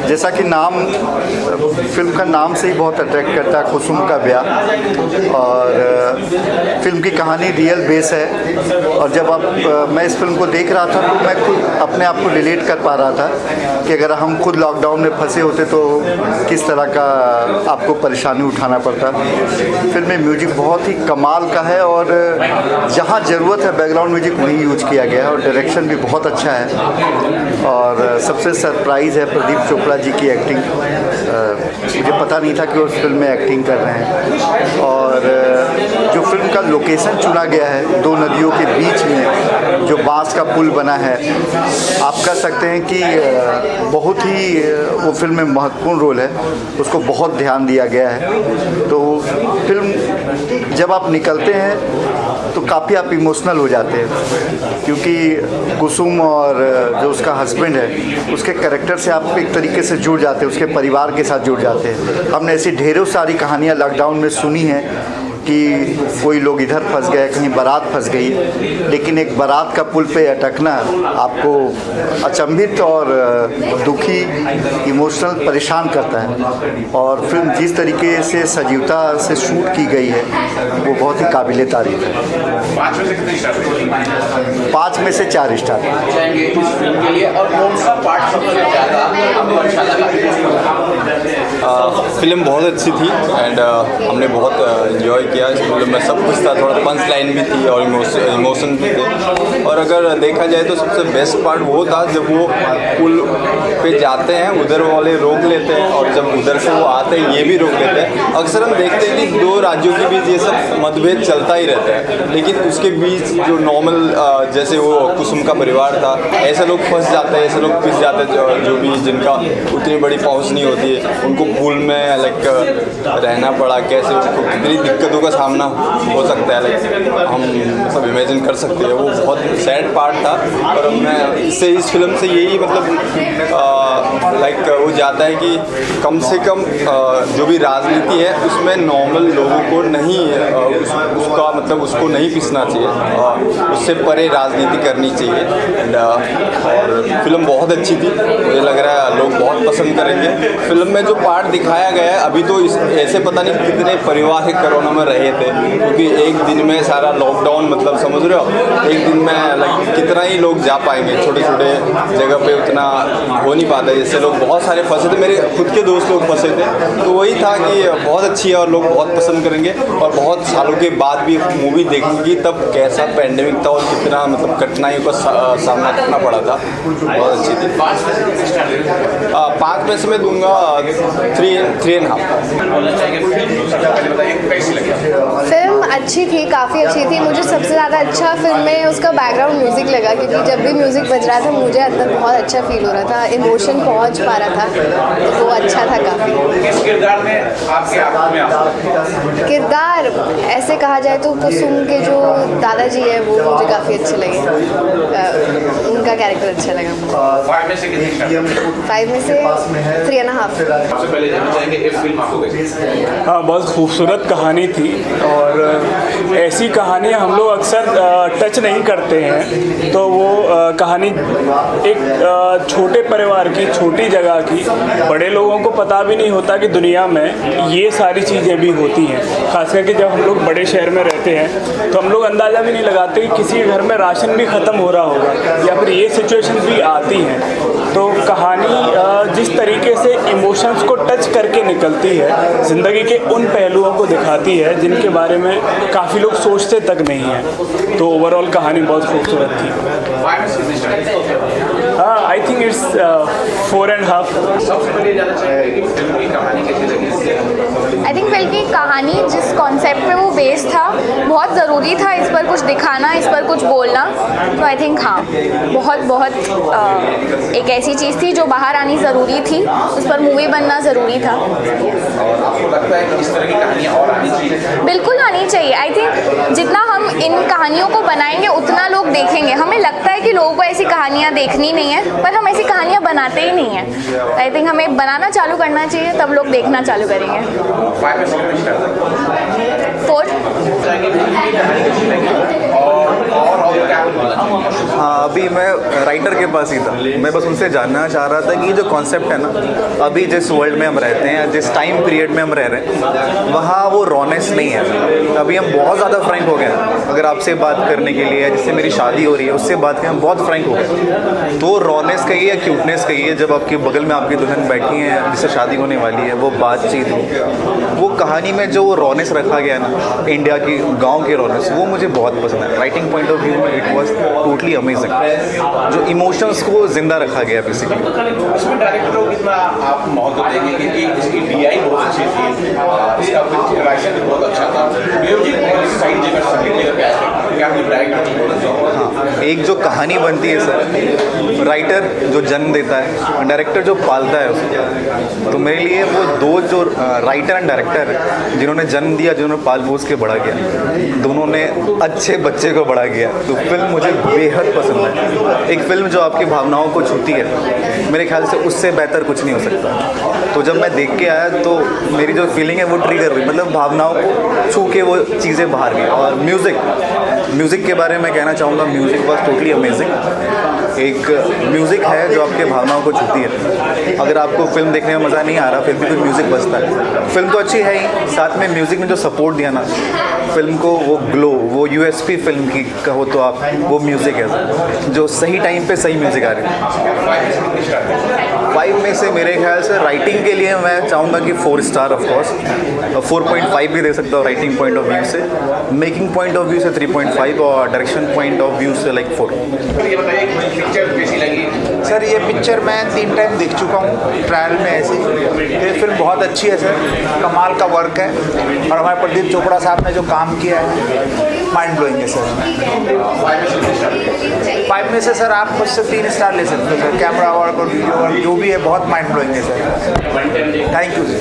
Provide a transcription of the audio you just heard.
जैसा कि नाम फिल्म का नाम से ही बहुत अट्रैक्ट करता है, कुसुम का ब्याह। और फिल्म की कहानी रियल बेस है। और जब मैं इस फिल्म को देख रहा था तो मैं खुद अपने आप को रिलेट कर पा रहा था कि अगर हम खुद लॉकडाउन में फंसे होते तो किस तरह का आपको परेशानी उठाना पड़ता। फिल्म में म्यूजिक बहुत ही कमाल का है और जहाँ ज़रूरत है बैकग्राउंड म्यूजिक वहीं यूज किया गया है। और डायरेक्शन भी बहुत अच्छा है। और सबसे सरप्राइज़ है प्रदीप चोपड़ा जी की एक्टिंग। मुझे पता नहीं था कि वो उस फिल्म में एक्टिंग कर रहे हैं। और जो फिल्म का लोकेशन चुना गया है, दो नदियों के बीच में जो बांस का पुल बना है, आप कह सकते हैं कि बहुत ही वो फिल्म में महत्वपूर्ण रोल है, उसको बहुत ध्यान दिया गया है। तो फिल्म जब आप निकलते हैं तो काफ़ी आप इमोशनल हो जाते हैं, क्योंकि कुसुम और जो उसका हस्बैंड है उसके कैरेक्टर से आप एक तरीके से जुड़ जाते हैं, उसके परिवार के साथ जुड़ जाते हैं। हमने ऐसी ढेरों सारी कहानियाँ लॉकडाउन में सुनी हैं कि कोई लोग इधर फंस गए, कहीं बारात फंस गई, लेकिन एक बारात का पुल पे अटकना आपको अचंभित और दुखी, इमोशनल परेशान करता है। और फिल्म जिस तरीके से सजीवता से शूट की गई है वो बहुत ही काबिले तारीफ है। 5 में से 4 स्टार जाएंगे इस फिल्म के लिए। और कौन सा पार्ट सबसे ज़्यादा आपको अच्छा लगा? फिल्म बहुत अच्छी थी एंड हमने बहुत इन्जॉय किया इस फिल्म में। सब कुछ था, थोड़ा पंच लाइन भी थी और इमोशन भी थे। और अगर देखा जाए तो सबसे बेस्ट पार्ट वो था जब वो पुल पे जाते हैं, उधर वाले रोक लेते हैं और जब उधर से वो आते हैं ये भी रोक लेते हैं। अक्सर हम देखते हैं कि दो राज्यों के बीच ये सब मतभेद चलता ही रहता है, लेकिन उसके बीच जो नॉर्मल जैसे वो कुसुम का परिवार था, ऐसे लोग फंस जाते हैं, ऐसे लोग पिस जाते हैं जो भी जिनका उतनी बड़ी पहुँच नहीं होती है, उनको पुल में लाइक रहना पड़ा, कैसे उनको कितनी दिक्कतों का सामना हो सकता है, लाइक हम सब इमेजिन कर सकते हैं। वो बहुत सैड पार्ट था। पर मैं इससे इस फिल्म से यही मतलब लाइक वो जाता है कि कम से कम जो भी राजनीति है उसमें नॉर्मल लोगों को नहीं उसका मतलब उसको नहीं पिसना चाहिए, उससे परे राजनीति करनी चाहिए। और फिल्म बहुत अच्छी थी, मुझे लग रहा है लोग बहुत पसंद करेंगे। फिल्म में जो पार्ट दिखाया गया है, अभी तो ऐसे पता नहीं कितने परिवार है कोरोना में रहे थे, क्योंकि एक दिन में सारा लॉकडाउन, मतलब समझ रहे हो, एक दिन में लाइक कितना ही लोग जा पाएंगे, छोटे छोटे जगह पे उतना हो नहीं पाता। जैसे लोग बहुत सारे फंसे थे, मेरे खुद के दोस्त लोग फंसे थे, तो वही था कि बहुत अच्छी है और लोग बहुत पसंद करेंगे। और बहुत सालों के बाद भी मूवी देखेंगी तब कैसा पैंडेमिक था और कितना मतलब कठिनाइयों का सामना करना पड़ा था। बहुत अच्छी थी। 5 में से मैं दूंगा 3.5। फिल्म अच्छी थी, काफ़ी अच्छी थी। मुझे सबसे ज़्यादा अच्छा फिल्म में उसका बैकग्राउंड म्यूज़िक लगा, क्योंकि जब भी म्यूज़िक बज रहा था मुझे अंदर बहुत अच्छा फील हो रहा था, इमोशन पहुंच पा रहा था, तो वो अच्छा था काफ़ी। किस किरदार में आपके आंखों में आंसू? किरदार ऐसे कहा जाए तो कुसुम के जो दादाजी है वो मुझे काफ़ी अच्छे लगे, उनका कैरेक्टर अच्छा लगा मुझे। 5 में से कितने स्टार? 5 में से 3.5। सबसे पहले जानना चाहेंगे ये फिल्म आपको कैसी? हाँ, बहुत खूबसूरत कहानी थी और ऐसी कहानियाँ हम लोग अक्सर टच नहीं करते हैं। तो वो कहानी एक छोटे परिवार की, छोटी जगह की, बड़े लोगों को पता भी नहीं होता कि दुनिया में ये सारी चीज़ें भी होती हैं। खास करके जब हम लोग बड़े शहर में रहते हैं तो हम लोग अंदाज़ा भी नहीं लगाते कि किसी घर में राशन भी ख़त्म हो रहा होगा या फिर ये सिचुएशंस भी आती हैं। तो कहानी जिस तरीके से इमोशंस को टच करके निकलती है, ज़िंदगी के उन पहलुओं को दिखाती है जिनके बारे में काफ़ी लोग सोचते तक नहीं हैं। तो ओवरऑल कहानी बहुत खूबसूरत थी। 5 में से कितने स्टार? हाँ, आई थिंक इट्स 4.5। सबसे पहले जानना चाहेंगे कि फिल्म की कहानी कैसी लगी? आई थिंक फिल्म की कहानी जिस कॉन्सेप्ट पे वो बेस था बहुत ज़रूरी था, इस पर कुछ दिखाना, इस पर कुछ बोलना। तो आई थिंक हाँ, बहुत एक ऐसी चीज़ थी जो बाहर आनी ज़रूरी थी, उस पर मूवी बनना ज़रूरी था। और आपको लगता है कि इस तरह की कहानियाँ और आनी चाहिए? बिल्कुल आनी चाहिए। आई थिंक जितना हम इन कहानियों को बनाएंगे उतना लोग देखेंगे। हमें लगता है कि लोगों को ऐसी कहानियाँ देखनी नहीं है, पर हम ऐसी कहानियाँ बनाते ही नहीं हैं। आई थिंक हमें बनाना चालू करना चाहिए, तब लोग देखना चालू करेंगे। 5 में से कितने स्टार? 4। और क्या? हाँ, अभी मैं राइटर के पास ही था, मैं बस उनसे जानना चाह रहा था कि जो कॉन्सेप्ट है ना, अभी जिस वर्ल्ड में हम रहते हैं, जिस टाइम पीरियड में हम रह रहे हैं, वहाँ वो रॉनेस नहीं है। अभी हम बहुत ज़्यादा फ्रैंक हो गए हैं। अगर आपसे बात करने के लिए, जिससे मेरी शादी हो रही है, उससे बात करें, हम बहुत फ्रैंक हो गए। तो रॉनेस कहिए या क्यूटनेस कहिए, जब आपके बगल में आपकी दुल्हन बैठी है जिससे शादी होने वाली है, वो बातचीत हो, वो कहानी में जो रॉनेस रखा गया ना, इंडिया की गाँव की रॉनेस, वो मुझे बहुत पसंद है। राइटिंग पॉइंट ऑफ व्यू में इट वॉज टोटली अमेजिंग। जो इमोशंस को जिंदा रखा गया बेसिकली। इसमें डायरेक्टर को कितना आप महत्व देंगे, क्योंकि इसकी डीआई बहुत अच्छी थी, इसका पिक्चराइजेशन भी बहुत अच्छा था, म्यूजिक बहुत साइड जगह संगीत जगह क्या डायरेक्टर। हाँ, एक जो कहानी बनती है सर, राइटर जो जन्म देता है, डायरेक्टर जो पालता है उसको। तो मेरे लिए वो दो जो राइटर एंड डायरेक्टर है, जिन्होंने जन्म दिया, जिन्होंने पाल पोस के बड़ा किया, दोनों ने अच्छे बच्चे को बड़ा किया। तो फिल्म मुझे बेहद पसंद है। एक फिल्म जो आपकी भावनाओं को छूती है, मेरे ख्याल से उससे बेहतर कुछ नहीं हो सकता। तो जब मैं देख के आया तो मेरी जो फीलिंग है वो ट्रिगर हुई, मतलब भावनाओं को छू के वो चीज़ें बाहर गई। और म्यूज़िक के बारे में कहना चाहूँगा, म्यूज़िक वॉज टोटली अमेजिंग। एक म्यूज़िक है जो आपके भावनाओं को छूती है। अगर आपको फिल्म देखने में मज़ा नहीं आ रहा, फिर भी कुछ म्यूज़िक बजता है। फिल्म तो अच्छी है ही, साथ में म्यूज़िक ने जो सपोर्ट दिया ना फिल्म को, वो ग्लो, वो यूएसपी फिल्म की कहो तो आप, वो म्यूज़िक है जो सही टाइम पे सही म्यूज़िक आ रही है। 5 में से मेरे ख्याल से राइटिंग के लिए मैं चाहूँगा कि 4 स्टार, ऑफ कोर्स 4.5 भी दे सकता हूँ राइटिंग पॉइंट ऑफ व्यू से, मेकिंग पॉइंट ऑफ व्यू से 3.5 और डायरेक्शन पॉइंट ऑफ व्यू से लाइक 4। ये बताइए पिक्चर कैसी लगी? सर ये पिक्चर मैं 3 टाइम देख चुका हूँ ट्रायल में ऐसे। ये फिल्म बहुत अच्छी है सर, कमाल का वर्क है, और हमारे प्रदीप चोपड़ा साहब ने जो काम किया है माइंड ब्लोइंग है सर। 5 में से सर आप मुझसे 3 स्टार ले सकते हो सर। कैमरा वर्क और वीडियो वर्क जो भी है बहुत माइंड ब्लोइंग है सर। Thank you sir.